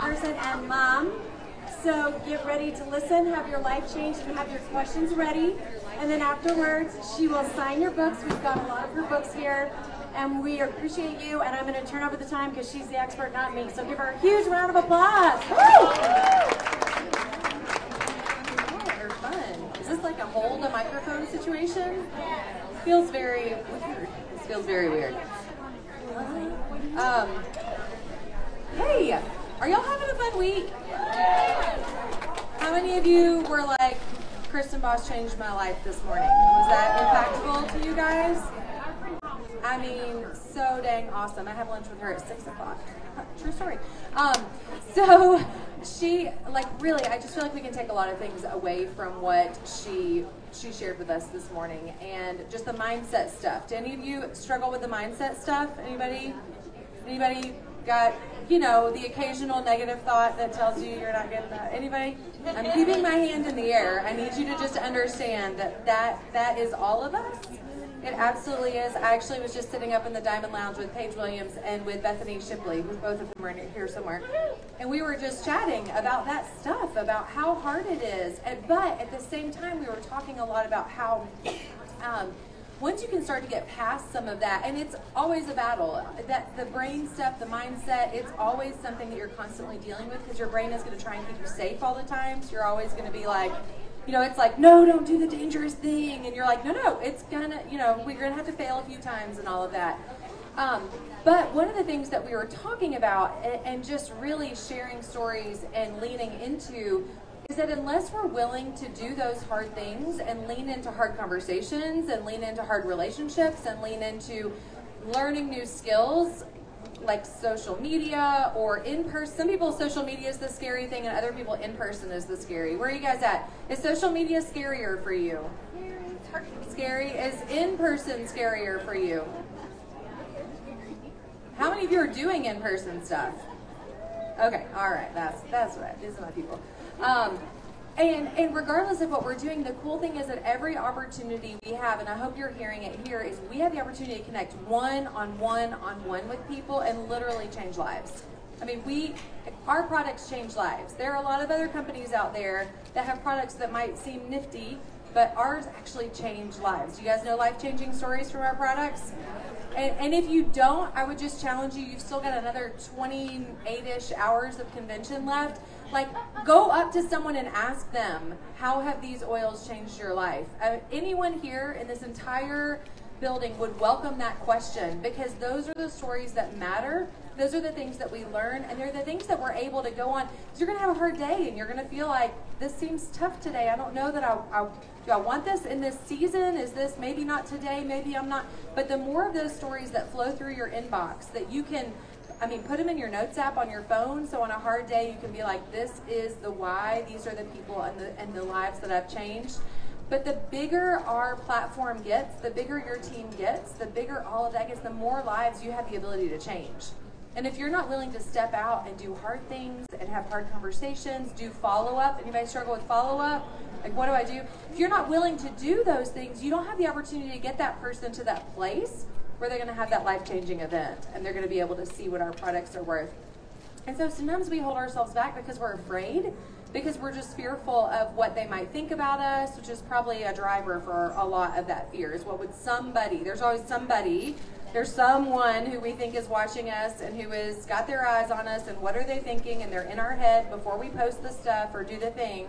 person and mom. So get ready to listen, have your life changed, and have your questions ready. And then afterwards, she will sign your books. We've got a lot of her books here. And we appreciate you. And I'm going to turn over the time because she's the expert, not me. So give her a huge round of applause. They're fun. Is this like a hold a microphone situation? Feels very weird. This feels very weird. Hey, are y'all having a fun week? How many of you were like, Kristen Boss changed my life this morning? Was that impactful to you guys? I mean, so dang awesome. I have lunch with her at 6 o'clock. True story. So she, like, really, I just feel like we can take a lot of things away from what she shared with us this morning, and just the mindset stuff. Do any of you struggle with the mindset stuff? Anybody got, you know, the occasional negative thought that tells you you're not getting that? Anybody? I'm keeping my hand in the air. I need you to just understand that is all of us. It absolutely is. I actually was just sitting up in the Diamond Lounge with Paige Williams and with Bethany Shipley, who both of them are here somewhere. And we were just chatting about that stuff, about how hard it is. But at the same time, we were talking a lot about how once you can start to get past some of that, and it's always a battle, that the brain stuff, the mindset, it's always something that you're constantly dealing with because your brain is going to try and keep you safe all the time. So you're always going to be like, you know, it's like, no, don't do the dangerous thing. And you're like, no, it's gonna, you know, we're gonna have to fail a few times and all of that. But one of the things that we were talking about and just really sharing stories and leaning into is that unless we're willing to do those hard things and lean into hard conversations and lean into hard relationships and lean into learning new skills, like social media or in person. Some people, social media is the scary thing, and other people, in person is the scary. Where are you guys at? Is social media scarier for you? Scary. Is in person scarier for you? How many of you are doing in person stuff? Okay, all right. That's what. These are my people. And regardless of what we're doing, the cool thing is that every opportunity we have, and I hope you're hearing it here, is we have the opportunity to connect one-on-one with people and literally change lives. I mean, our products change lives. There are a lot of other companies out there that have products that might seem nifty, but ours actually change lives. Do you guys know life-changing stories from our products? And if you don't, I would just challenge you, you've still got another 28-ish hours of convention left. Like, go up to someone and ask them, how have these oils changed your life? Anyone here in this entire building would welcome that question, because those are the stories that matter. Those are the things that we learn, and they're the things that we're able to go on. Because you're going to have a hard day, and you're going to feel like, this seems tough today. I don't know that do I want this in this season? Is this maybe not today? Maybe I'm not. But the more of those stories that flow through your inbox that you can, put them in your notes app on your phone, so on a hard day you can be like, this is the why, these are the people and the lives that I've changed. But the bigger our platform gets, the bigger your team gets, the bigger all of that gets, the more lives you have the ability to change. And if you're not willing to step out and do hard things and have hard conversations, do follow-up, anybody struggle with follow-up? Like, what do I do? If you're not willing to do those things, you don't have the opportunity to get that person to that place where they're going to have that life-changing event and they're going to be able to see what our products are worth. And so sometimes we hold ourselves back because we're afraid, because we're just fearful of what they might think about us, which is probably a driver for a lot of that fear. Is what would somebody, there's always somebody, there's someone who we think is watching us and who has got their eyes on us, and what are they thinking, and they're in our head before we post the stuff or do the thing.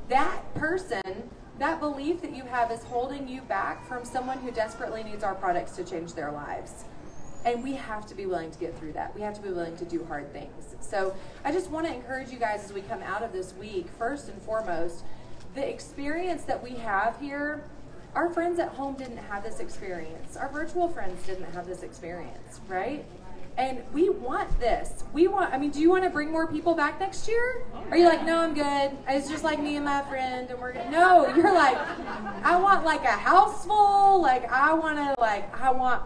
That person, that belief that you have is holding you back from someone who desperately needs our products to change their lives. And we have to be willing to get through that. We have to be willing to do hard things. So I just want to encourage you guys as we come out of this week, first and foremost, the experience that we have here, our friends at home didn't have this experience. Our virtual friends didn't have this experience, right? And we want this. Do you want to bring more people back next year? Are you like, no, I'm good. It's just like me and my friend, and we're good. No, you're like, I want like a house full. I want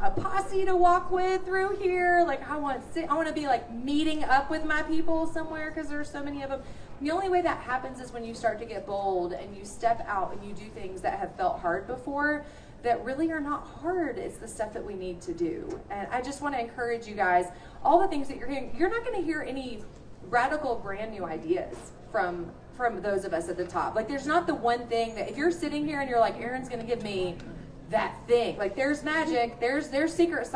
a posse to walk with through here. I want to be like meeting up with my people somewhere because there's so many of them. The only way that happens is when you start to get bold and you step out and you do things that have felt hard before, that really are not hard. It's the stuff that we need to do. And I just want to encourage you guys, all the things that you're hearing, you're not going to hear any radical brand new ideas from those of us at the top. Like there's not the one thing that if you're sitting here and you're like, Erin's going to give me that thing. Like there's magic, there's no secret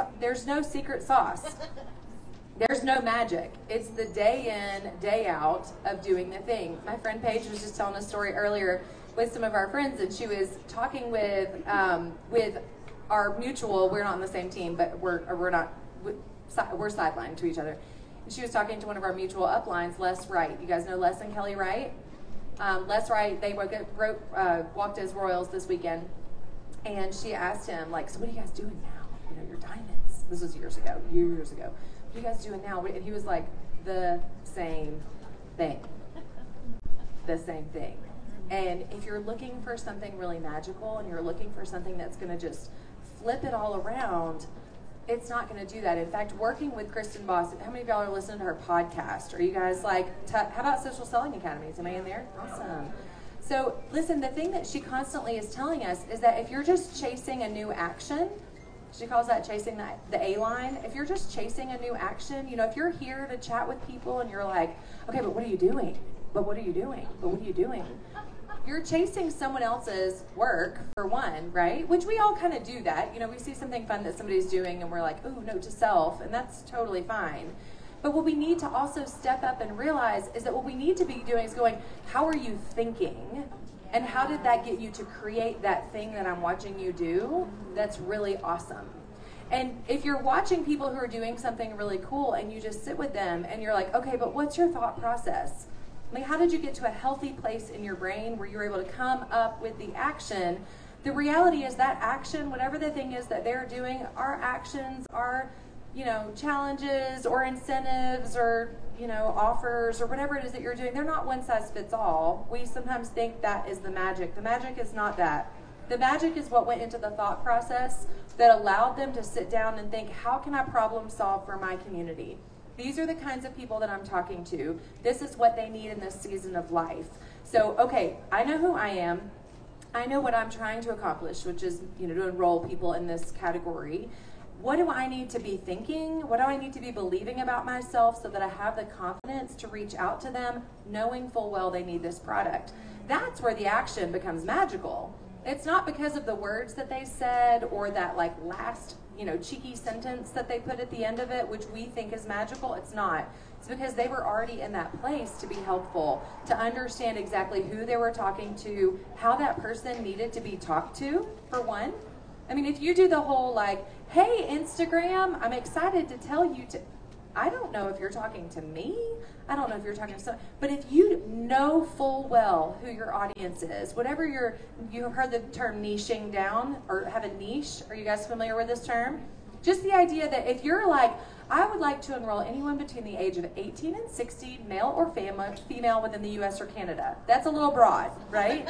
sauce. There's no magic. It's the day in, day out of doing the thing. My friend Paige was just telling a story earlier with some of our friends, and she was talking with our mutual. We're not on the same team, but we're sidelined to each other. And she was talking to one of our mutual uplines, Les Wright. You guys know Les and Kelly Wright? Les Wright, they walked as Royals this weekend, and she asked him, like, so what are you guys doing now? You know, your diamonds. This was years ago. What are you guys doing now? And he was like, the same thing. The same thing. And if you're looking for something really magical and you're looking for something that's going to just flip it all around, it's not going to do that. In fact, working with Kristen Boss, how many of y'all are listening to her podcast? Are you guys like, how about Social Selling Academies? Am I in there? Awesome. So listen, the thing that she constantly is telling us is that if you're just chasing a new action, she calls that chasing the A-line. If you're just chasing a new action, you know, if you're here to chat with people and you're like, okay, but what are you doing? But what are you doing? But what are you doing? You're chasing someone else's work, for one, right? Which we all kind of do that. You know, we see something fun that somebody's doing and we're like, ooh, note to self, and that's totally fine. But what we need to also step up and realize is that what we need to be doing is going, how are you thinking? And how did that get you to create that thing that I'm watching you do? That's really awesome. And if you're watching people who are doing something really cool and you just sit with them and you're like, okay, but what's your thought process? Like, how did you get to a healthy place in your brain where you're able to come up with the action? The reality is that action, whatever the thing is that they're doing, our actions are, you know, challenges or incentives or, you know, offers or whatever it is that you're doing. They're not one size fits all. We sometimes think that is the magic. The magic is not that. The magic is what went into the thought process that allowed them to sit down and think, how can I problem solve for my community? These are the kinds of people that I'm talking to. This is what they need in this season of life. So, okay, I know who I am. I know what I'm trying to accomplish, which is, you know, to enroll people in this category. What do I need to be thinking? What do I need to be believing about myself so that I have the confidence to reach out to them, knowing full well they need this product? That's where the action becomes magical. It's not because of the words that they said or that like last, you know, cheeky sentence that they put at the end of it, which we think is magical. It's not. It's because they were already in that place to be helpful, to understand exactly who they were talking to, how that person needed to be talked to, for one. I mean, if you do the whole like, hey, Instagram, I'm excited to tell you to, I don't know if you're talking to me. I don't know if you're talking to someone. But if you know full well who your audience is, whatever you've heard the term niching down or have a niche. Are you guys familiar with this term? Just the idea that if you're like, I would like to enroll anyone between the age of 18 and 60, male or female within the US or Canada. That's a little broad, right?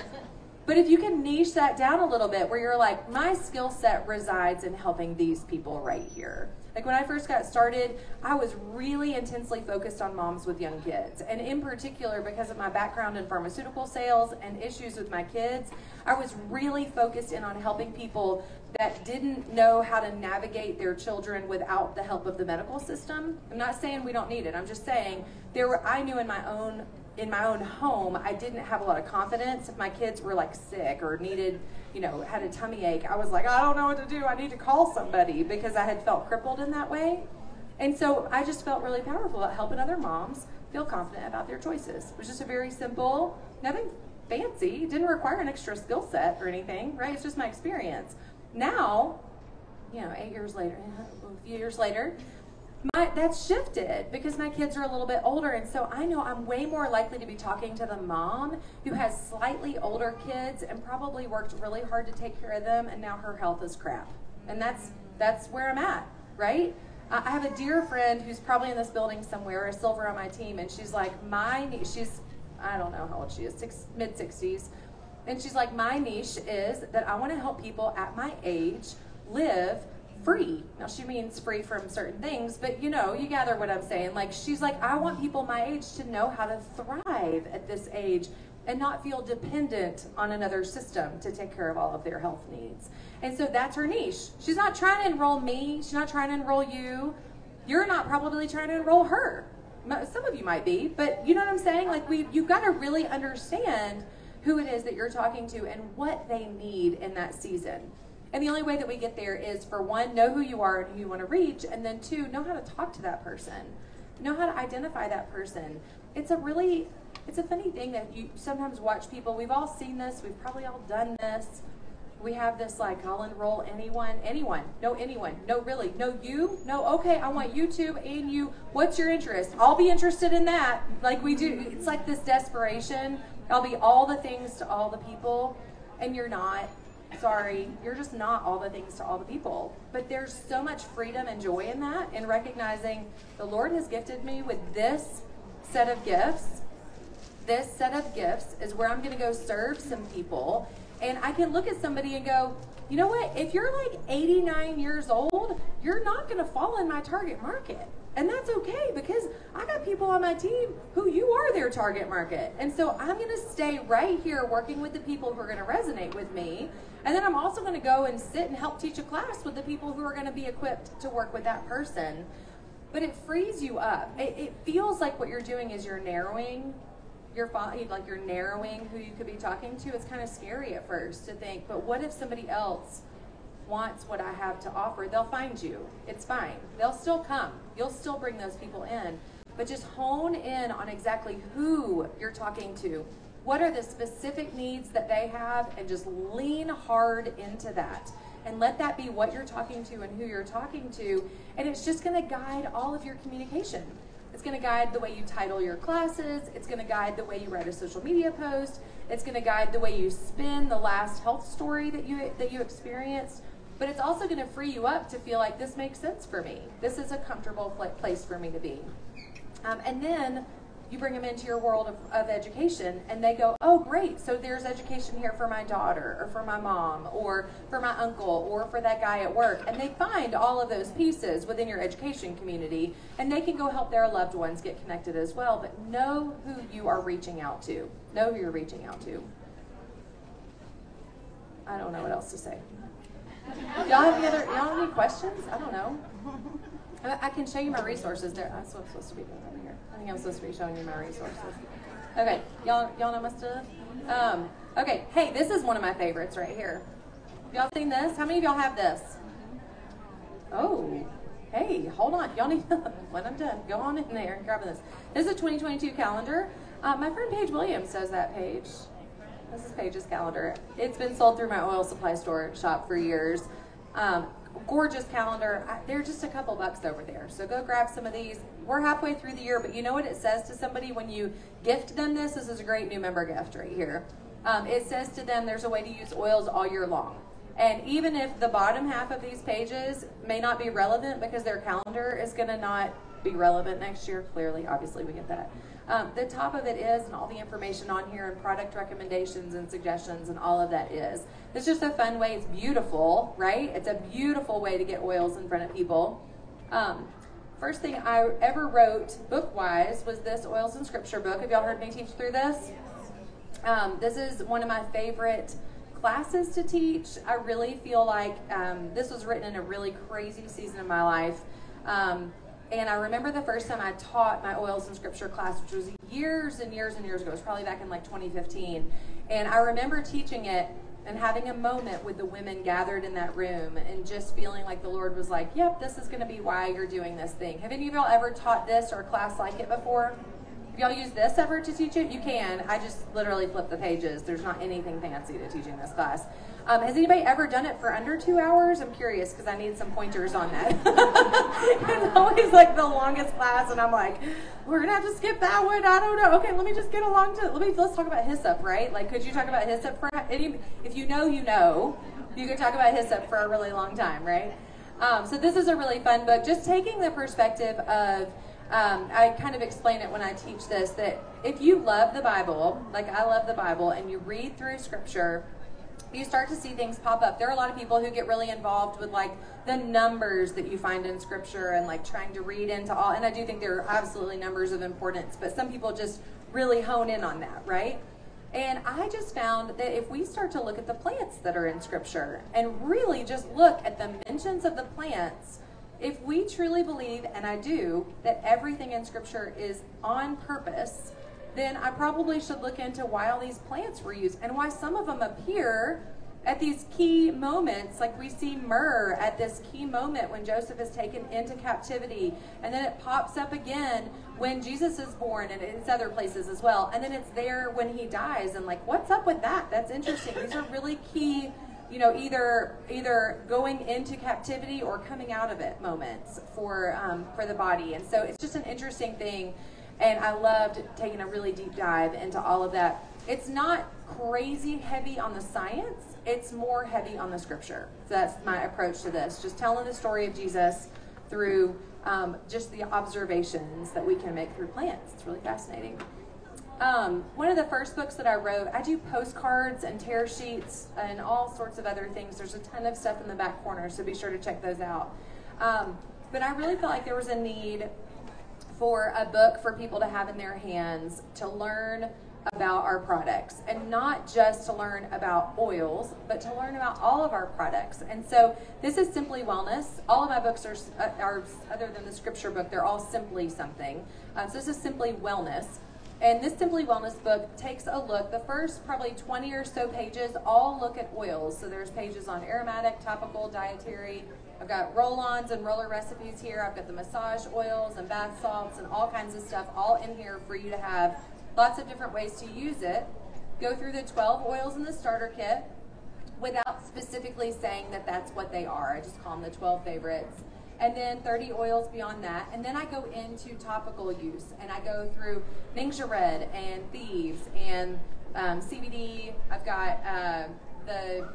But if you can niche that down a little bit where you're like, my skill set resides in helping these people right here. Like when I first got started, I was really intensely focused on moms with young kids. And in particular, because of my background in pharmaceutical sales and issues with my kids, I was really focused in on helping people that didn't know how to navigate their children without the help of the medical system. I'm not saying we don't need it. I'm just saying I knew in my own home, I didn't have a lot of confidence. If my kids were like sick or needed, you know, had a tummy ache, I was like, I don't know what to do. I need to call somebody because I had felt crippled in that way. And so I just felt really powerful about helping other moms feel confident about their choices. It was just a very simple, nothing fancy, didn't require an extra skill set or anything, right? It's just my experience. Now, you know, 8 years later, a few years later, that's shifted because my kids are a little bit older, and so I know I'm way more likely to be talking to the mom who has slightly older kids and probably worked really hard to take care of them, and now her health is crap. And that's where I'm at, right? I have a dear friend who's probably in this building somewhere, a silver on my team, and she's like, she's, I don't know how old she is, mid-60s, and she's like, my niche is that I want to help people at my age live free. Now she means free from certain things, but you know, you gather what I'm saying. Like she's like, I want people my age to know how to thrive at this age and not feel dependent on another system to take care of all of their health needs. And so that's her niche. She's not trying to enroll me. She's not trying to enroll you. You're not probably trying to enroll her. Some of you might be, but you know what I'm saying? Like you've got to really understand who it is that you're talking to and what they need in that season. And the only way that we get there is, for one, know who you are and who you want to reach, and then two, know how to talk to that person. Know how to identify that person. It's a funny thing that you sometimes watch people. We've all seen this. We've probably all done this. We have this like, I'll enroll anyone. No, really, no, you, no, okay, I want YouTube and you. What's your interest? I'll be interested in that. Like we do. It's like this desperation. I'll be all the things to all the people, and you're not. Sorry, you're just not all the things to all the people. But there's so much freedom and joy in that, in recognizing the Lord has gifted me with this set of gifts. This set of gifts is where I'm going to go serve some people. And I can look at somebody and go, you know what? If you're like 89 years old, you're not going to fall in my target market. And that's okay, because I got people on my team who you are their target market. And so I'm going to stay right here working with the people who are going to resonate with me. And then I'm also going to go and sit and help teach a class with the people who are going to be equipped to work with that person. But it frees you up. It feels like what you're doing is you're narrowing you're narrowing who you could be talking to. It's kind of scary at first to think, but what if somebody else wants what I have to offer? They'll find you. It's fine. They'll still come. You'll still bring those people in. But just hone in on exactly who you're talking to. What are the specific needs that they have, and just lean hard into that. And let that be what you're talking to and who you're talking to. And it's just going to guide all of your communication. It's going to guide the way you title your classes. It's going to guide the way you write a social media post. It's going to guide the way you spin the last health story that you experienced. But it's also going to free you up to feel like this makes sense for me. This is a comfortable place for me to be. And then you bring them into your world of education, and they go, oh, great, so there's education here for my daughter, or for my mom, or for my uncle, or for that guy at work. And they find all of those pieces within your education community, and they can go help their loved ones get connected as well. But know who you are reaching out to. Know who you're reaching out to. I don't know what else to say. Y'all have any questions? I don't know. I can show you my resources there. That's what I'm supposed to be doing over here. I think I'm supposed to be showing you my resources. Okay, y'all know my stuff? Okay, hey, this is one of my favorites right here. Y'all seen this? How many of y'all have this? Oh, hey, hold on. Y'all need, when I'm done, go on in there and grab this. This is a 2022 calendar. My friend Paige Williams does that page. This is Paige's calendar. It's been sold through my oil supply shop for years. Gorgeous calendar. They're just a couple bucks over there. So go grab some of these. We're halfway through the year, but you know what it says to somebody when you gift them this? This is a great new member gift right here. It says to them there's a way to use oils all year long. And even if the bottom half of these pages may not be relevant because their calendar is going to not be relevant next year, clearly, obviously we get that. The top of it is, and all the information on here, and product recommendations and suggestions and all of that is. It's just a fun way. It's beautiful, right? It's a beautiful way to get oils in front of people. First thing I ever wrote book-wise was this Oils and Scripture book. Have y'all heard me teach through this? This is one of my favorite classes to teach. I really feel like this was written in a really crazy season of my life. And I remember the first time I taught my Oils and Scripture class, which was years and years and years ago. It was probably back in like 2015. And I remember teaching it and having a moment with the women gathered in that room and just feeling like the Lord was like, yep, this is going to be why you're doing this thing. Have any of y'all ever taught this or a class like it before? Have y'all used this ever to teach it? You can. I just literally flip the pages. There's not anything fancy to teaching this class. Has anybody ever done it for under 2 hours? I'm curious because I need some pointers on that. It's always like the longest class, and I'm like, we're gonna have to skip that one. I don't know. Okay, let me just get along to. Let's talk about hyssop, right? Like, could you talk about hyssop for any? If you know, you know. You could talk about hyssop for a really long time, right? So this is a really fun book. Just taking the perspective of. I kind of explain it when I teach this, that if you love the Bible, like I love the Bible, and you read through Scripture, you start to see things pop up. There are a lot of people who get really involved with like the numbers that you find in Scripture and like trying to read into all, and I do think there are absolutely numbers of importance, but some people just really hone in on that, right? And I just found that if we start to look at the plants that are in Scripture and really just look at the mentions of the plants, if we truly believe, and I do, that everything in Scripture is on purpose, then I probably should look into why all these plants were used and why some of them appear at these key moments. Like we see myrrh at this key moment when Joseph is taken into captivity, and then it pops up again when Jesus is born, and it's other places as well, and then it's there when he dies. And like, what's up with that? That's interesting. These are really key, you know, either going into captivity or coming out of it moments for the body. And so it's just an interesting thing, and I loved taking a really deep dive into all of that. It's not crazy heavy on the science, it's more heavy on the Scripture. So that's my approach to this, just telling the story of Jesus through just the observations that we can make through plants. It's really fascinating. One of the first books that I wrote, I do postcards and tear sheets and all sorts of other things. There's a ton of stuff in the back corner, so be sure to check those out. But I really felt like there was a need for a book for people to have in their hands to learn about our products, and not just to learn about oils, but to learn about all of our products. And so this is Simply Wellness. All of my books are other than the scripture book, they're all simply something. So this is Simply Wellness. And this Simply Wellness book takes a look, the first probably 20 or so pages all look at oils. So there's pages on aromatic, topical, dietary. I've got roll-ons and roller recipes here. I've got the massage oils and bath salts and all kinds of stuff all in here for you to have lots of different ways to use it. Go through the 12 oils in the starter kit without specifically saying that that's what they are. I just call them the 12 favorites. And then 30 oils beyond that. And then I go into topical use, and I go through Ningxia Red and Thieves and CBD. I've got the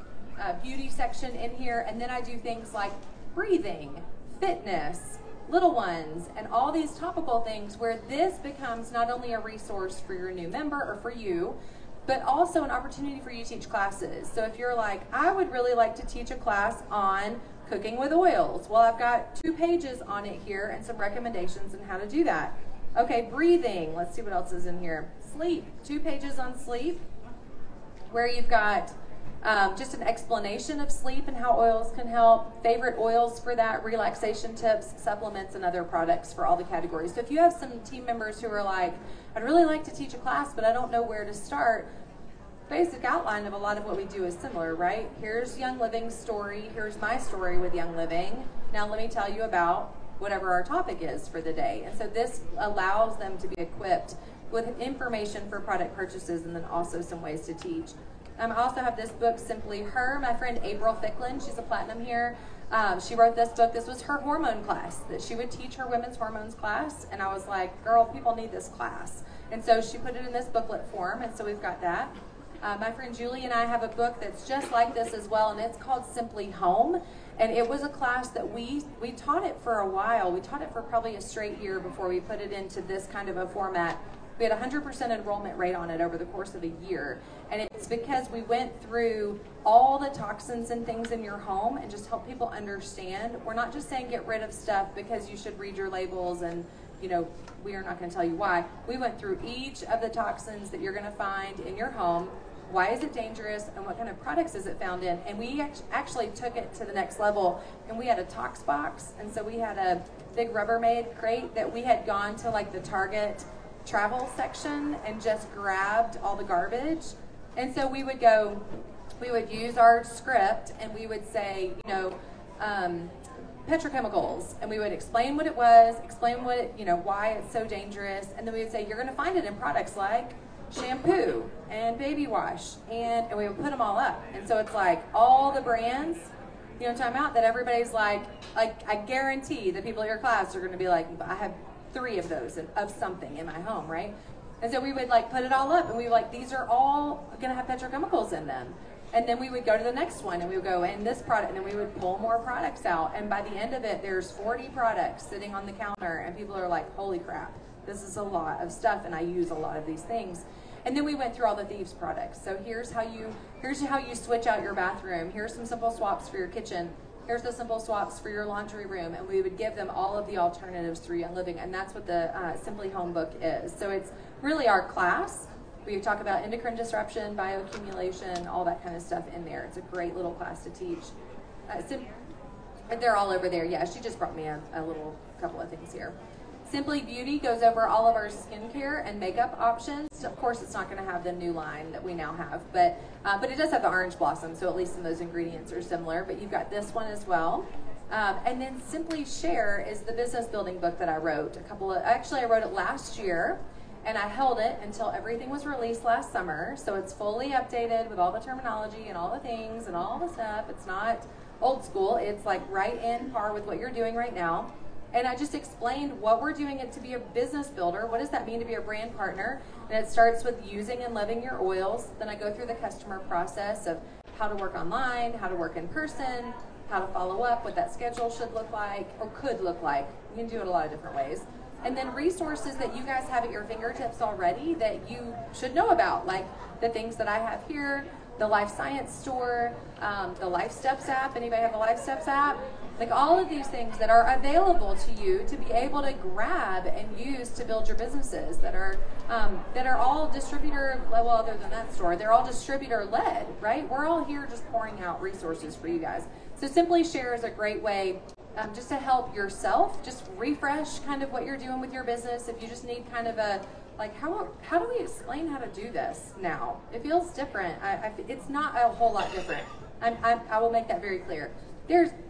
beauty section in here. And then I do things like breathing, fitness, little ones, and all these topical things, where this becomes not only a resource for your new member or for you, but also an opportunity for you to teach classes. So if you're like, I would really like to teach a class on cooking with oils, well, I've got 2 pages on it here and some recommendations on how to do that. Okay, breathing, let's see what else is in here. Sleep, 2 pages on sleep, where you've got just an explanation of sleep and how oils can help, favorite oils for that, relaxation tips, supplements, and other products for all the categories. So if you have some team members who are like, I'd really like to teach a class, but I don't know where to start, basic outline of a lot of what we do is similar, right? Here's Young Living's story. Here's my story with Young Living. Now let me tell you about whatever our topic is for the day. And so this allows them to be equipped with information for product purchases, and then also some ways to teach. I also have this book, Simply Her. My friend April Ficklin, she's a platinum here. She wrote this book. This was her hormone class that she would teach her women's hormones class. And I was like, girl, people need this class. And so she put it in this booklet form. And so we've got that. My friend Julie and I have a book that's just like this as well. And it's called Simply Home. And it was a class that we taught it for a while. We taught it for probably a straight year before we put it into this kind of a format. We had 100% enrollment rate on it over the course of a year. And it's because we went through all the toxins and things in your home and just help people understand. We're not just saying get rid of stuff because you should read your labels and, you know, we are not going to tell you why. We went through each of the toxins that you're going to find in your home. Why is it dangerous, and what kind of products is it found in? And we actually took it to the next level, and we had a tox box. And so we had a big Rubbermaid crate that we had gone to like the Target travel section and just grabbed all the garbage. And so we would use our script, and we would say, you know, petrochemicals, and we would explain what it was, explain what it, you know, why it's so dangerous, and then we would say you're going to find it in products like shampoo and baby wash, and we would put them all up. And so it's like all the brands, you know, time out that everybody's like I guarantee the people at your class are going to be like, I have 3 of those of something in my home, right? And so we would like put it all up, and we were like, these are all going to have petrochemicals in them. And then we would go to the next one, and we would go in this product, and then we would pull more products out. And by the end of it, there's 40 products sitting on the counter, and people are like, holy crap, this is a lot of stuff, and I use a lot of these things. And then we went through all the Thieves products. So here's how you switch out your bathroom. Here's some simple swaps for your kitchen. Here's the simple swaps for your laundry room. And we would give them all of the alternatives through Young Living. And that's what the Simply Home book is. So it's really our class. We talk about endocrine disruption, bioaccumulation, all that kind of stuff in there. It's a great little class to teach. They're all over there. Yeah, she just brought me a little couple of things here. Simply Beauty goes over all of our skincare and makeup options. Of course, it's not going to have the new line that we now have, but it does have the orange blossom, so at least some of those ingredients are similar. But you've got this one as well. And then Simply Share is the business building book that I wrote. Actually, I wrote it last year, and I held it until everything was released last summer. So it's fully updated with all the terminology and all the things and all the stuff. It's not old school. It's like right in par with what you're doing right now. And I just explained what we're doing it to be a business builder. What does that mean to be a brand partner? And it starts with using and loving your oils. Then I go through the customer process of how to work online, how to work in person, how to follow up, what that schedule should look like or could look like. You can do it a lot of different ways. And then resources that you guys have at your fingertips already that you should know about, like the things that I have here, the Life Science Store, the Life Steps app. Anybody have a Life Steps app? Like all of these things that are available to you to be able to grab and use to build your businesses that are all distributor, well, other than that store, they're all distributor led, right? We're all here just pouring out resources for you guys. So Simply Share is a great way just to help yourself, just refresh kind of what you're doing with your business. If you just need kind of a, like, how do we explain how to do this now? It feels different. It's not a whole lot different. I will make that very clear.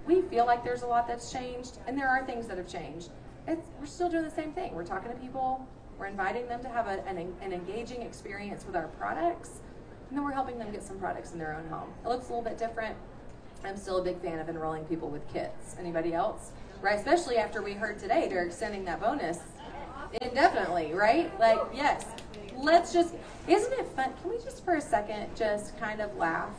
We feel like there's a lot that's changed, and there are things that have changed. We're still doing the same thing. We're talking to people. We're inviting them to have an engaging experience with our products, and then we're helping them get some products in their own home. It looks a little bit different. I'm still a big fan of enrolling people with kits. Anybody else? Right, especially after we heard today they're extending that bonus indefinitely, right? Like, yes. Isn't it fun? Can we just for a second just kind of laugh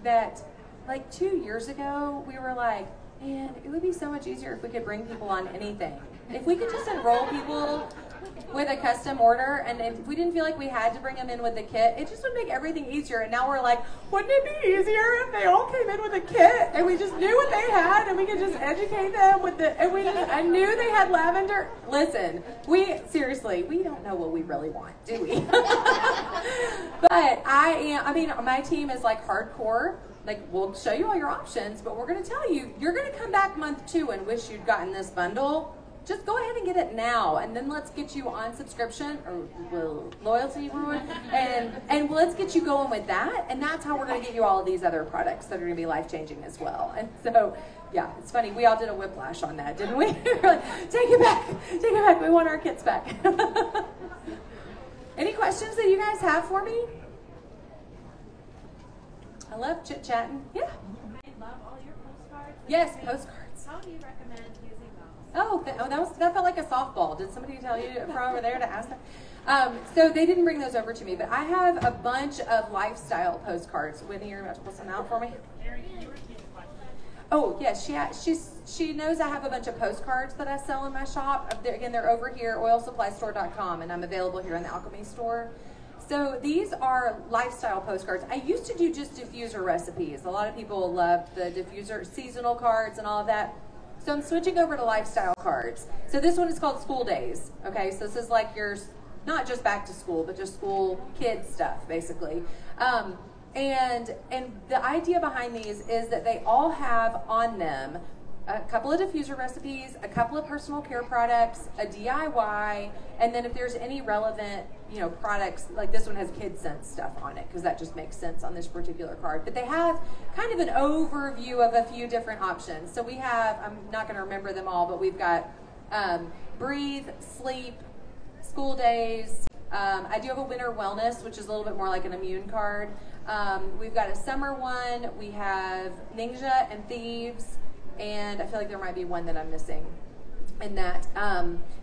that like 2 years ago, we were like, man, it would be so much easier if we could bring people on anything. If we could just enroll people with a custom order, and if we didn't feel like we had to bring them in with the kit, it just would make everything easier. And now we're like, wouldn't it be easier if they all came in with a kit and we just knew what they had and we could just educate them with I knew they had lavender. Listen, we don't know what we really want, do we? But my team is like hardcore. Like, we'll show you all your options, but we're going to tell you, you're going to come back month 2 and wish you'd gotten this bundle. Just go ahead and get it now, and then let's get you on subscription or loyalty, and let's get you going with that. And that's how we're going to get you all of these other products that are going to be life-changing as well. And so, yeah, it's funny. We all did a whiplash on that, didn't we? We're like, take it back. We want our kits back. Any questions that you guys have for me? I love chit-chatting. Yeah. I love all your postcards. Yes, postcards. How do you recommend using those? That felt like a softball. Did somebody tell you from over there to ask that? So they didn't bring those over to me, but I have a bunch of lifestyle postcards. Whitney, you're about to pull some out for me? Oh, yes. She knows I have a bunch of postcards that I sell in my shop. They're over here, oilsupply.store.com, and I'm available here in the Alchemy store. So these are lifestyle postcards. I used to do just diffuser recipes. A lot of people love the diffuser seasonal cards and all of that. So I'm switching over to lifestyle cards. So this one is called School Days. Okay, so this is like your, not just back to school, but just school kid stuff, basically. And the idea behind these is that they all have on them a couple of diffuser recipes, a couple of personal care products, a DIY, and then if there's any relevant, products, like this one has Kid Sense stuff on it, because that just makes sense on this particular card. But they have kind of an overview of a few different options. So we have, I'm not going to remember them all, but we've got Breathe, Sleep, School Days. I do have a Winter Wellness, which is a little bit more like an immune card. We've got a Summer one. We have Ninja and Thieves. And I feel like there might be one that I'm missing in that.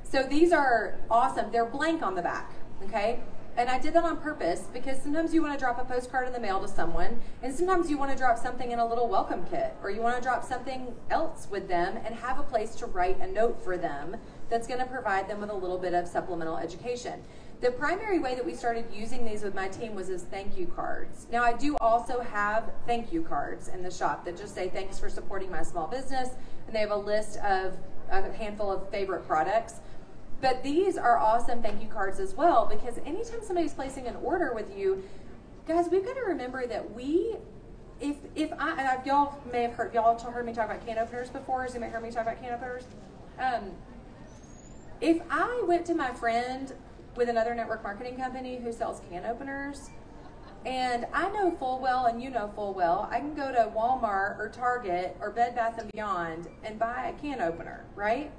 So these are awesome. They're blank on the back, okay? And I did that on purpose because sometimes you want to drop a postcard in the mail to someone, and sometimes you want to drop something in a little welcome kit, or you want to drop something else with them and have a place to write a note for them that's going to provide them with a little bit of supplemental education. The primary way that we started using these with my team was as thank you cards. Now, I do also have thank you cards in the shop that just say thanks for supporting my small business, and they have a list of a handful of favorite products. But these are awesome thank you cards as well, because anytime somebody's placing an order with you, guys, we've got to remember that we y'all may have heard, y'all heard me talk about can openers before. Has anybody heard me talk about can openers? If I went to my friend with another network marketing company who sells can openers, and I know full well, and you know full well, I can go to Walmart or Target or Bed Bath & Beyond and buy a can opener, right?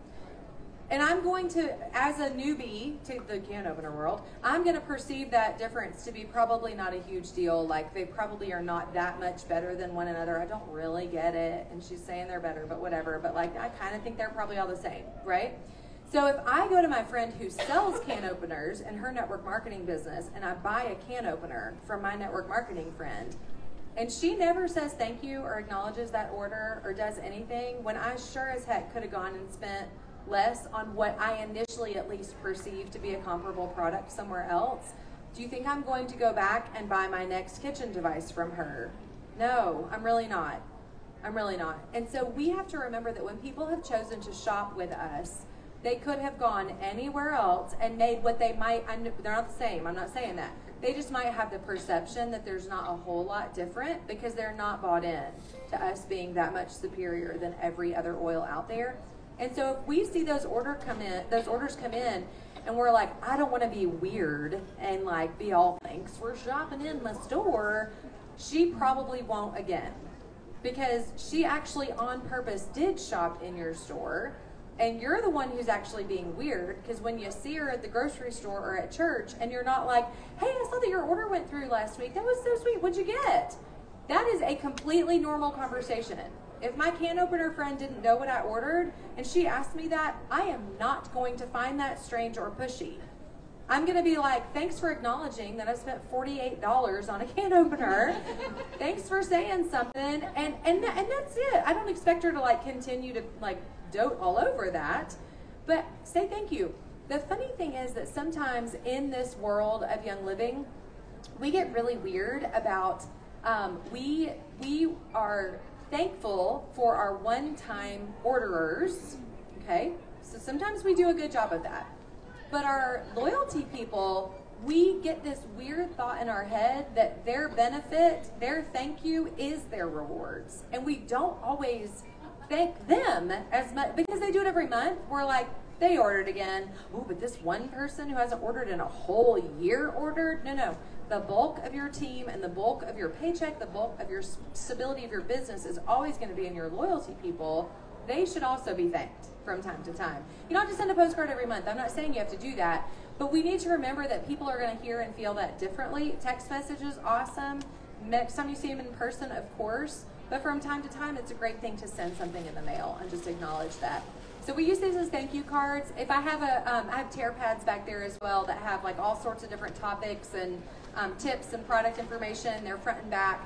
And I'm going to, as a newbie to the can opener world, I'm going to perceive that difference to be probably not a huge deal. Like, they probably are not that much better than one another. I don't really get it. And she's saying they're better, but whatever. But, like, I kind of think they're probably all the same, right? So if I go to my friend who sells can openers in her network marketing business, and I buy a can opener from my network marketing friend, and she never says thank you or acknowledges that order or does anything, when I sure as heck could have gone and spent less on what I initially at least perceived to be a comparable product somewhere else, do you think I'm going to go back and buy my next kitchen device from her? No, I'm really not. I'm really not. And so we have to remember that when people have chosen to shop with us, they could have gone anywhere else and made what they might, they're not the same, I'm not saying that. They just might have the perception that there's not a whole lot different because they're not bought in to us being that much superior than every other oil out there. And so if we see those orders come in, and we're like, I don't want to be weird and like be all thanks for shopping in my store, she probably won't again. Because she actually on purpose did shop in your store, and you're the one who's actually being weird, because when you see her at the grocery store or at church and you're not like, hey, I saw that your order went through last week. That was so sweet. What'd you get? That is a completely normal conversation. If my can opener friend didn't know what I ordered and she asked me that, I am not going to find that strange or pushy. I'm going to be like, thanks for acknowledging that I spent $48 on a can opener. Thanks for saying something. And that's it. I don't expect her to like continue to like dote all over that, but say thank you. The funny thing is that sometimes in this world of Young Living, we get really weird about, we are thankful for our one-time orderers, okay? So sometimes we do a good job of that. But our loyalty people, we get this weird thought in our head that their benefit, their thank you is their rewards. And we don't always thank them as much because they do it every month. We're like, they ordered again. Oh, but this one person who hasn't ordered in a whole year ordered? No. The bulk of your team and the bulk of your paycheck, the bulk of your stability of your business is always going to be in your loyalty people. They should also be thanked from time to time. You don't have to send a postcard every month. I'm not saying you have to do that, but we need to remember that people are going to hear and feel that differently. Text messages, awesome. Next time you see them in person, of course, but from time to time, it's a great thing to send something in the mail and just acknowledge that. So we use these as thank you cards. If I have I have tear pads back there as well that have like all sorts of different topics and tips and product information. They're front and back.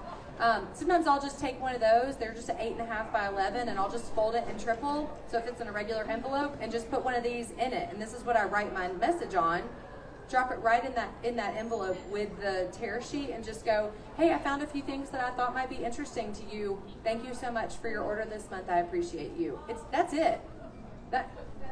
Sometimes I'll just take one of those. They're just an 8.5 by 11, and I'll just fold it in triple so it fits in a regular envelope, and just put one of these in it. And this is what I write my message on. Drop it right in that envelope with the tear sheet, and just go, hey, I found a few things that I thought might be interesting to you. Thank you so much for your order this month. I appreciate you. That's it.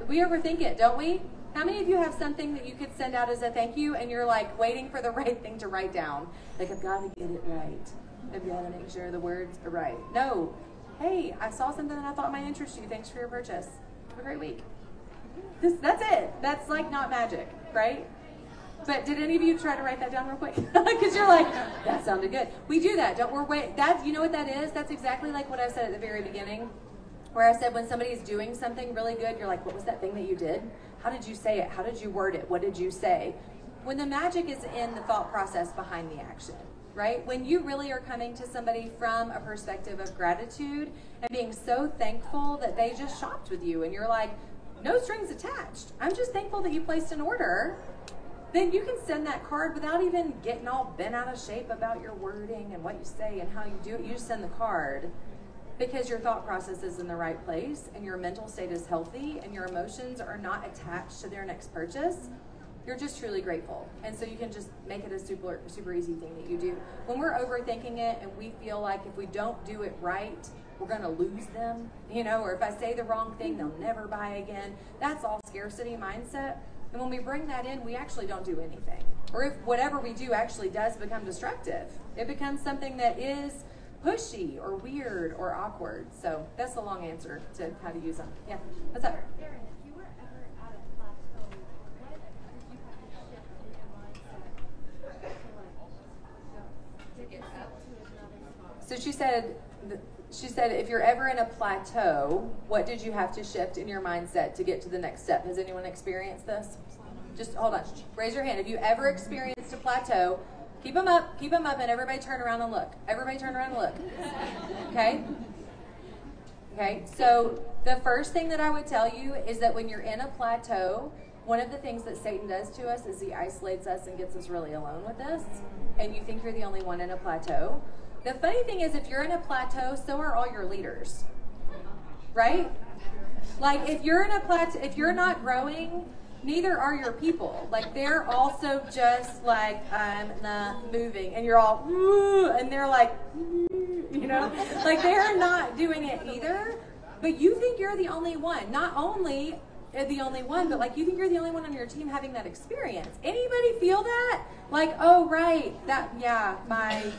We overthink it, don't we? How many of you have something that you could send out as a thank you and you're like waiting for the right thing to write down? Like, I've got to get it right. I've got to make sure the words are right. No. Hey, I saw something that I thought might interest you. Thanks for your purchase. Have a great week. That's it. That's like not magic, right? But did any of you try to write that down real quick? Because you're like, that sounded good. We do that. You know what that is? That's exactly like what I said at the very beginning, where I said when somebody's doing something really good, you're like, what was that thing that you did? How did you say it? How did you word it? What did you say? When the magic is in the thought process behind the action, right? When you really are coming to somebody from a perspective of gratitude and being so thankful that they just shopped with you, and you're like, no strings attached. I'm just thankful that you placed an order. Then you can send that card without even getting all bent out of shape about your wording and what you say and how you do it. You just send the card because your thought process is in the right place and your mental state is healthy and your emotions are not attached to their next purchase. You're just truly grateful. And so you can just make it a super, super easy thing that you do. When we're overthinking it and we feel like if we don't do it right, we're going to lose them, or if I say the wrong thing, they'll never buy again. That's all scarcity mindset. And when we bring that in, we actually don't do anything. Or if whatever we do actually does become destructive, it becomes something that is pushy or weird or awkward. So that's the long answer to how to use them. Yeah, what's up? Erin, if you were ever at a plateau, what did you have to shift in your mindset to get up to another spot? So she said, if you're ever in a plateau, what did you have to shift in your mindset to get to the next step? Has anyone experienced this? Just hold on. Raise your hand. If you ever experienced a plateau, keep them up, and everybody turn around and look. Everybody turn around and look. Okay? Okay, so the first thing that I would tell you is that when you're in a plateau, one of the things that Satan does to us is he isolates us and gets us really alone with us, and you think you're the only one in a plateau. The funny thing is, if you're in a plateau, so are all your leaders, right? Like, if you're in a plateau, if you're not growing, neither are your people. Like, they're also just like, I'm not moving, and you're all, ooh, and they're like, you know, like they're not doing it either, but you think you're the only one. Not only the only one, but like you think you're the only one on your team having that experience. Anybody feel that? Like, oh right, that, yeah, my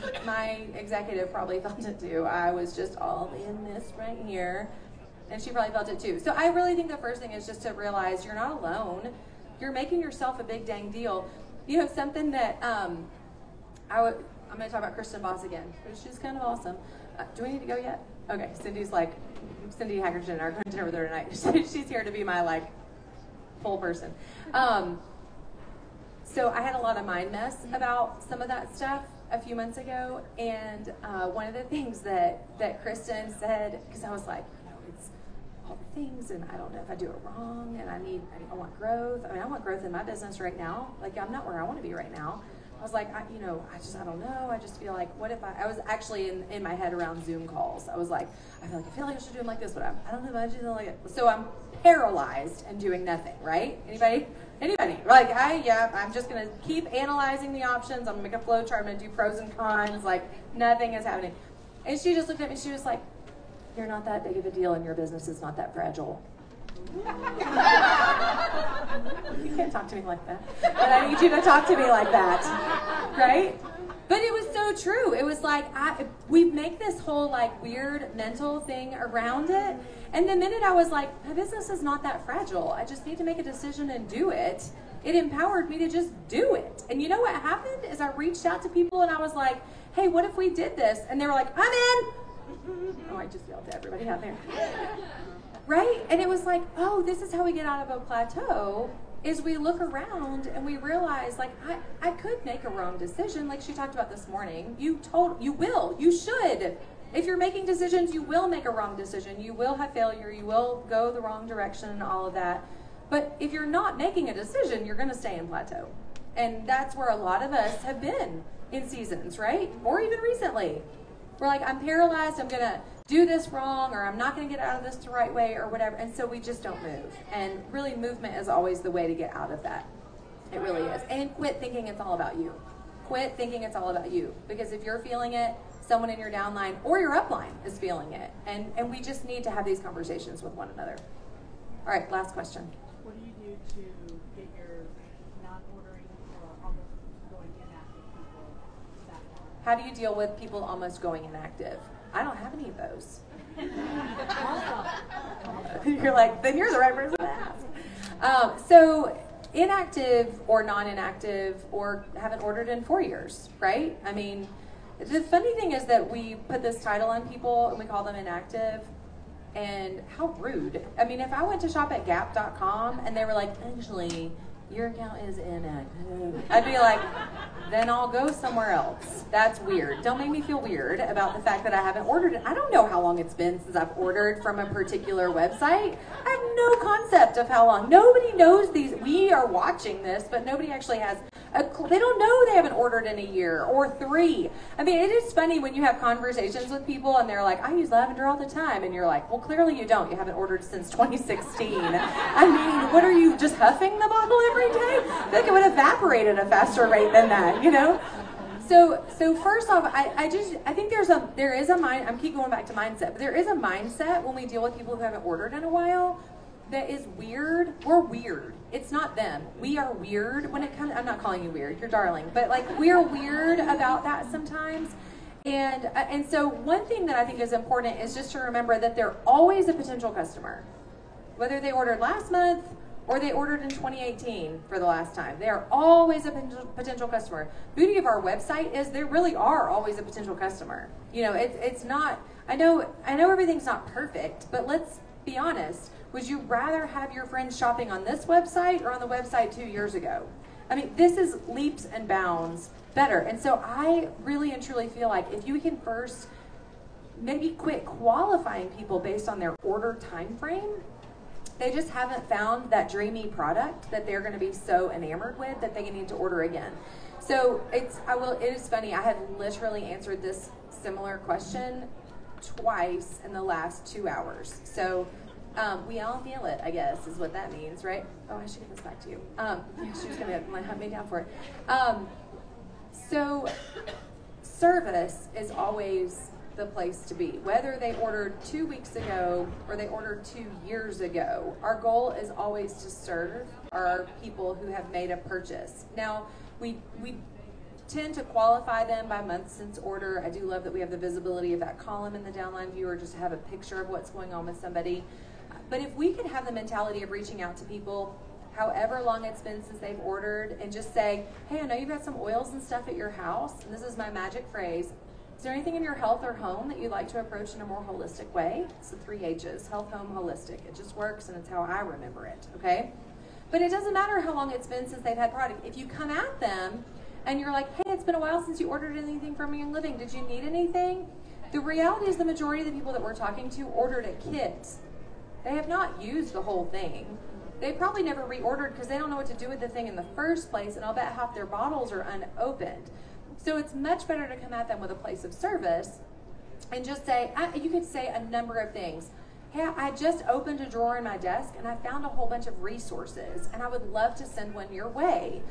executive probably felt it too. I was just all in this right here, and she probably felt it too. So I really think the first thing is just to realize you're not alone. You're making yourself a big dang deal. You know, something that I'm going to talk about Kristen Voss again, which is kind of awesome. Do we need to go yet? Okay, Cindy Hackerton and I are going to dinner with her tonight. She's here to be my, like, full person. So I had a lot of mind mess about some of that stuff a few months ago, and one of the things that Kristen said, because I was like, you know, it's all the things, and I don't know if I do it wrong, and I want growth. I mean, I want growth in my business right now. Like, I'm not where I want to be right now. I was like, I don't know. I just feel like, what if I was actually in my head around Zoom calls. I was like, I feel like I should do them like this, but I don't know if I should do them like it. So I'm paralyzed and doing nothing, right? Anybody? Like, I'm just going to keep analyzing the options. I'm going to make a flow chart. I'm going to do pros and cons. Like, nothing is happening. And she just looked at me. She was like, you're not that big of a deal, and your business is not that fragile. You can't talk to me like that. But I need you to talk to me like that. Right? But it was so true. It was like, we make this whole like weird mental thing around it. And the minute I was like, my business is not that fragile. I just need to make a decision and do it. It empowered me to just do it. And you know what happened is I reached out to people and I was like, hey, what if we did this? And they were like, I'm in. Oh, I just yelled to everybody out there. Right? And it was like, oh, this is how we get out of a plateau, is we look around and we realize, like, I could make a wrong decision, like she talked about this morning. You should. If you're making decisions, you will make a wrong decision. You will have failure. You will go the wrong direction and all of that. But if you're not making a decision, you're going to stay in plateau. And that's where a lot of us have been in seasons, right? Or even recently. We're like, I'm paralyzed, I'm going to do this wrong, or I'm not going to get out of this the right way, or whatever. And so we just don't move. And really, movement is always the way to get out of that. It really is. And quit thinking it's all about you. Quit thinking it's all about you. Because if you're feeling it, someone in your downline or your upline is feeling it. And we just need to have these conversations with one another. All right, last question. What do you do to get your non-ordering or almost going inactive people back on? How do you deal with people almost going inactive? I don't have any of those. You're like, then you're the right person to ask. So inactive or non-inactive or haven't ordered in 4 years, right? I mean, the funny thing is that we put this title on people and we call them inactive. And how rude. I mean, if I went to shop at Gap.com and they were like, actually, your account is inactive, I'd be like, then I'll go somewhere else. That's weird. Don't make me feel weird about the fact that I haven't ordered it. I don't know how long it's been since I've ordered from a particular website. I have no concept of how long. Nobody knows these. We are watching this, but nobody actually has they don't know they haven't ordered in a year or 3. I mean, it is funny when you have conversations with people and they're like, I use lavender all the time. And you're like, well, clearly you don't. You haven't ordered since 2016. I mean, what are you, just huffing the bottle every day? I feel like it would evaporate at a faster rate than that, you know? So first off, I think there is a mind, I'm keep going back to mindset, but there is a mindset when we deal with people who haven't ordered in a while that is weird. We're weird. It's not them. We are weird when it comes, I'm not calling you weird, you're darling, but like we're weird about that sometimes. And so one thing that I think is important is just to remember that they're always a potential customer. Whether they ordered last month or they ordered in 2018 for the last time, they are always a potential customer. The beauty of our website is they really are always a potential customer. You know, it's not, I know everything's not perfect, but let's be honest. Would you rather have your friends shopping on this website or on the website 2 years ago? I mean, this is leaps and bounds better. And so I really and truly feel like if you can first maybe quit qualifying people based on their order time frame, they just haven't found that dreamy product that they're going to be so enamored with that they need to order again. So it is funny. I have literally answered this similar question twice in the last 2 hours. So we all feel it, I guess, is what that means, right? Oh, I should give this back to you. Yeah, she was going to hunt me down for it. So service is always the place to be. Whether they ordered 2 weeks ago or they ordered 2 years ago, our goal is always to serve our people who have made a purchase. Now, we tend to qualify them by month since order. I do love that we have the visibility of that column in the downline viewer just to have a picture of what's going on with somebody. But if we could have the mentality of reaching out to people however long it's been since they've ordered and just say, hey, I know you've got some oils and stuff at your house, and this is my magic phrase. Is there anything in your health or home that you'd like to approach in a more holistic way? It's the 3 H's, health, home, holistic. It just works, and it's how I remember it, okay? But it doesn't matter how long it's been since they've had product. If you come at them and you're like, hey, it's been a while since you ordered anything from Young Living. Did you need anything? The reality is the majority of the people that we're talking to ordered a kit. They have not used the whole thing. They probably never reordered because they don't know what to do with the thing in the first place, and I'll bet half their bottles are unopened. So it's much better to come at them with a place of service and just say, you could say a number of things. Hey, I just opened a drawer in my desk and I found a whole bunch of resources and I would love to send one your way.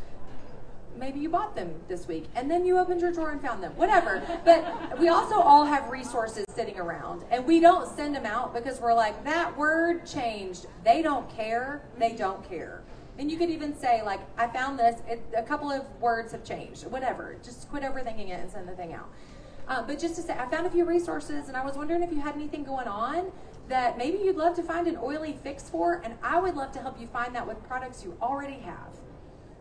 Maybe you bought them this week and then you opened your drawer and found them, whatever. But we also all have resources sitting around and we don't send them out because we're like, that word changed. They don't care. They don't care. And you could even say, like, I found this, a couple of words have changed, whatever. Just quit overthinking it and send the thing out. But just to say, I found a few resources, and I was wondering if you had anything going on that maybe you'd love to find an oily fix for, and I would love to help you find that with products you already have.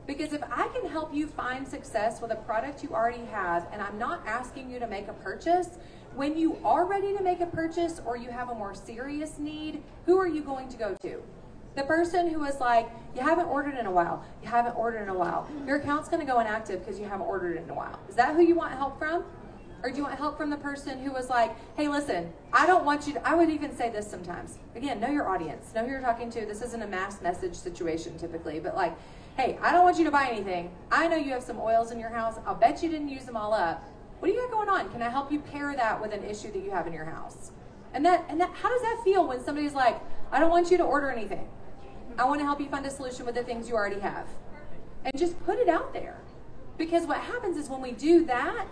Because if I can help you find success with a product you already have, and I'm not asking you to make a purchase, when you are ready to make a purchase or you have a more serious need, who are you going to go to? The person who is like, you haven't ordered in a while. You haven't ordered in a while. Your account's going to go inactive because you haven't ordered in a while. Is that who you want help from? Or do you want help from the person who was like, hey, listen, I don't want you to, I would even say this sometimes. Again, know your audience. Know who you're talking to. This isn't a mass message situation typically, but like, hey, I don't want you to buy anything. I know you have some oils in your house. I'll bet you didn't use them all up. What do you got going on? Can I help you pair that with an issue that you have in your house? And that, how does that feel when somebody's like, I don't want you to order anything. I want to help you find a solution with the things you already have. And just put it out there. Because what happens is when we do that,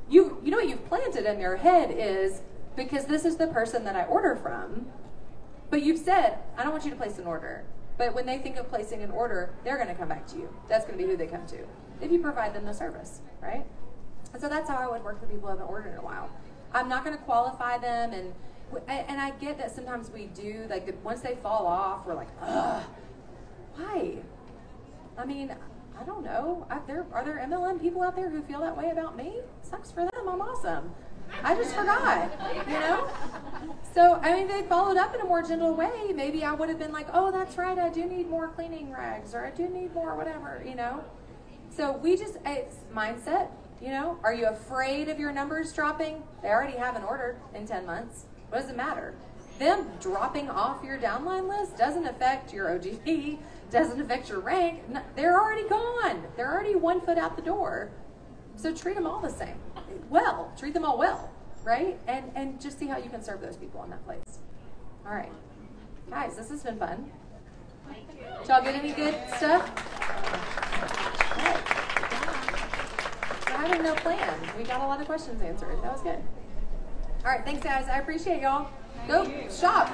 you know what you've planted in their head is, because this is the person that I order from, but you've said, I don't want you to place an order. But when they think of placing an order, they're going to come back to you. That's going to be who they come to. If you provide them the service, right? And so that's how I would work with people who haven't ordered in a while. I'm not going to qualify them, and I get that sometimes we do, like once they fall off, we're like, ugh, why? I mean, I don't know. Are there MLM people out there who feel that way about me? Sucks for them. I'm awesome. I just forgot, you know? So, I mean, they followed up in a more gentle way. Maybe I would have been like, oh, that's right, I do need more cleaning rags, or I do need more whatever, you know? So it's mindset, you know? Are you afraid of your numbers dropping? They already haven't ordered in 10 months. What does it matter? Them dropping off your downline list doesn't affect your OGP, doesn't affect your rank. They're already gone. They're already 1 foot out the door. So treat them all the same. Well, treat them all well, right? And just see how you can serve those people in that place. All right. Guys, this has been fun. Did y'all get any good stuff? All right. So I had no plan. We got a lot of questions answered. That was good. All right, thanks, guys. I appreciate y'all. Go shop.